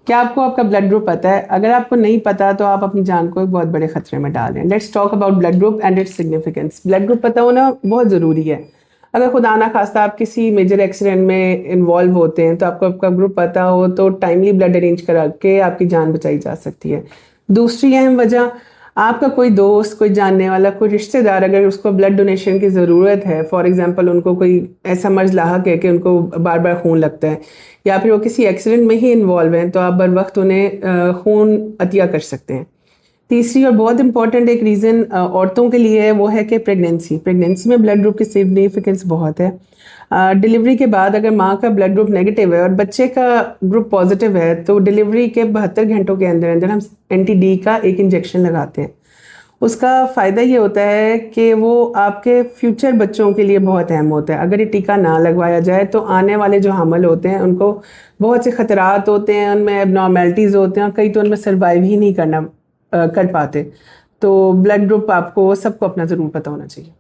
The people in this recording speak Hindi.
क्या आपको आपका ब्लड ग्रुप पता है? अगर आपको नहीं पता तो आप अपनी जान को एक बहुत बड़े खतरे में डाल रहे हैं। Let's talk about blood group and its significance. Blood group पता होना बहुत ज़रूरी है। अगर खुदा ना खास्ता आप किसी मेजर एक्सीडेंट में इन्वॉल्व होते हैं तो आपको आपका ग्रुप पता हो तो टाइमली ब्लड अरेंज करा के आपकी जान बचाई जा सकती है। दूसरी अहम वजह, आपका कोई दोस्त, कोई जानने वाला, कोई रिश्तेदार अगर उसको ब्लड डोनेशन की ज़रूरत है, फॉर एग्जांपल उनको कोई ऐसा मर्ज लाहक है कि उनको बार बार खून लगता है, या फिर वो किसी एक्सीडेंट में ही इन्वॉल्व हैं, तो आप बर वक्त उन्हें खून अतिया कर सकते हैं। तीसरी और बहुत इंपॉर्टेंट एक रीज़न औरतों के लिए है, वो है कि प्रेगनेंसी में ब्लड ग्रुप की सिग्निफिकेंस बहुत है। डिलीवरी के बाद अगर माँ का ब्लड ग्रुप नेगेटिव है और बच्चे का ग्रुप पॉजिटिव है तो डिलीवरी के 72 घंटों के अंदर अंदर हम एंटी-डी का एक इंजेक्शन लगाते हैं। उसका फ़ायदा ये होता है कि वो आपके फ्यूचर बच्चों के लिए बहुत अहम होता है। अगर ये टीका ना लगवाया जाए तो आने वाले जो हमल होते हैं उनको बहुत से खतरात होते हैं, उनमें एबनॉर्मेलिटीज़ होते हैं और कई तो उनमें सर्वाइव ही नहीं कर पाते। तो ब्लड ग्रुप आपको सबको अपना ज़रूर पता होना चाहिए।